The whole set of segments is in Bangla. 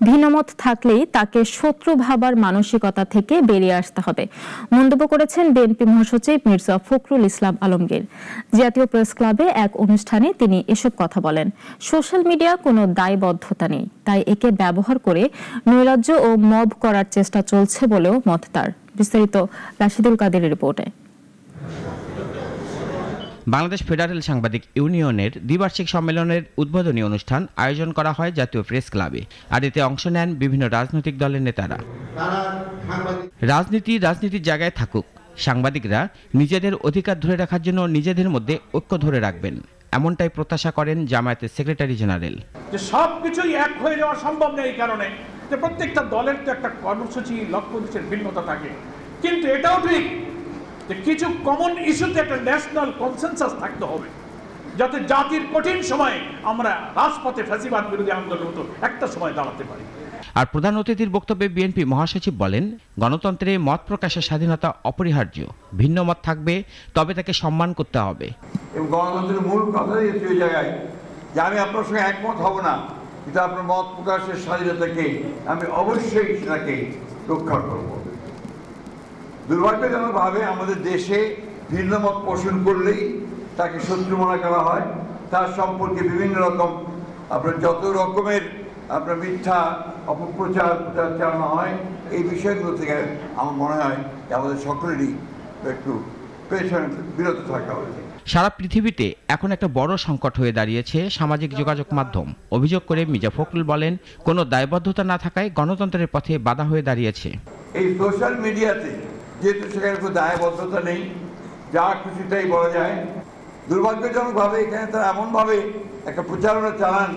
ভিন্নমত থাকলেই তাকে শত্রু ভাবার মানসিকতা থেকে বেরিয়ে আসতে হবে মন্তব্য করেছেন বিএনপি মহাসচিব মির্জা ফখরুল ইসলাম আলমগীর। জাতীয় প্রেস ক্লাবে এক অনুষ্ঠানে তিনি এসব কথা বলেন। সোশ্যাল মিডিয়া কোনো দায়বদ্ধতা নেই, তাই একে ব্যবহার করে নৈরাজ্য ও মব করার চেষ্টা চলছে বলেও মত তার। বিস্তারিত রাশিদুল কাদেরের রিপোর্টে। বাংলাদেশ ফেডারেল সাংবাদিক ইউনিয়নের দ্বিবার্ষিক সম্মেলনের উদ্বোধনী অনুষ্ঠান আয়োজন করা হয় জাতীয় প্রেস ক্লাবে, আর এতে অংশ নেন বিভিন্ন রাজনৈতিক দলের নেতারা। রাজনীতির জায়গায় থাকুক, সাংবাদিকরা নিজেদের অধিকার ধরে রাখার জন্য নিজেদের মধ্যে ঐক্য ধরে রাখবেন, এমনটাই প্রত্যাশা করেন জামায়াতের সেক্রেটারি জেনারেল। যে সবকিছুই এক হয়ে যাওয়া সম্ভব নেই, এই কারণে যে প্রত্যেকটা দলের তো একটা কর্মসূচি লক্ষ্য উদ্দেশ্যের ভিন্নতা থাকে, কিন্তু এটাও ঠিক যে কিছু কমন ইস্যুতে একটা ন্যাশনাল কনসেনসাস থাকতে হবে, যাতে জাতির কঠিন সময়ে আমরা রাজপথে ফ্যাসিবাদ বিরোধী আন্দোলন মতো একটা সময় দাঁড়াতে পারি। আর প্রধান অতিথির বক্তব্যে বিএনপি মহাসচিব বলেন, গণতন্ত্রে মত প্রকাশের স্বাধীনতা অপরিহার্য। ভিন্ন মত থাকবে, তবে তাকে সম্মান করতে হবে। এবং গণতন্ত্রের মূল কথাই এই জায়গায় যে আমি আপনার সঙ্গে একমত হব না, কিন্তু আপনার মত প্রকাশের স্বাধীনতাকে আমি অবশ্যই সেটাকে রক্ষা করব। দুর্ভাগ্যজনকভাবে আমাদের দেশে ভিন্ন মত পোষণ করলেই তাকে শত্রু মনে করা হয়, তার সম্পর্কে বিভিন্ন রকম আপনার যত রকমের আপনার মিথ্যা অপপ্রচার চালানো হয়। এই বিষয়গুলো থেকে আমার মনে হয় আমাদের সকলেরই একটু পেছনে বিরত থাকা উচিত। সারা পৃথিবীতে এখন একটা বড় সংকট হয়ে দাঁড়িয়েছে সামাজিক যোগাযোগ মাধ্যম। অভিযোগ করে মির্জা ফখরুল বলেন, কোনো দায়বদ্ধতা না থাকায় গণতন্ত্রের পথে বাধা হয়ে দাঁড়িয়েছে। এই সোশ্যাল মিডিয়াতে যেহেতু সেখানে কোনো দায়বদ্ধতা নেই, যা খুশিটাই বলা যায়। দুর্ভাগ্যজনকভাবে এখানে তারা এমনভাবে একটা প্রচারণা চালান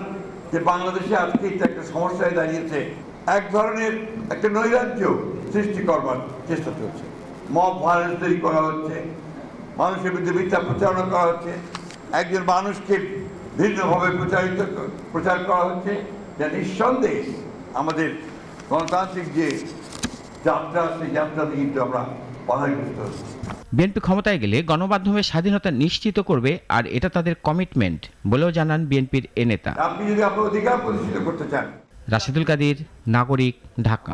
যে বাংলাদেশে আজকে একটা সমস্যায় দাঁড়িয়েছে, এক ধরনের একটা নৈরাজ্য সৃষ্টি করবার চেষ্টা চলছে। মব ভায়োলেন্স তৈরি করা হচ্ছে, মানুষের বিরুদ্ধে মিথ্যা প্রচারণা করা হচ্ছে, একজন মানুষকে ভিন্নভাবে প্রচার করা হচ্ছে, যা নিঃসন্দেহে আমাদের গণতান্ত্রিক যে যাত্রা, সেই যাত্রাতে কিন্তু আমরা বাধাগ্রস্ত হচ্ছি। বিএনপি ক্ষমতায় গেলে গণমাধ্যমের স্বাধীনতা নিশ্চিত করবে, আর এটা তাদের কমিটমেন্ট বলেও জানান বিএনপির এ নেতা। আপনি যদি আপনার অধিকার প্রতিষ্ঠিত করতে চান। রাশিদুল কাদের, নাগরিক, ঢাকা।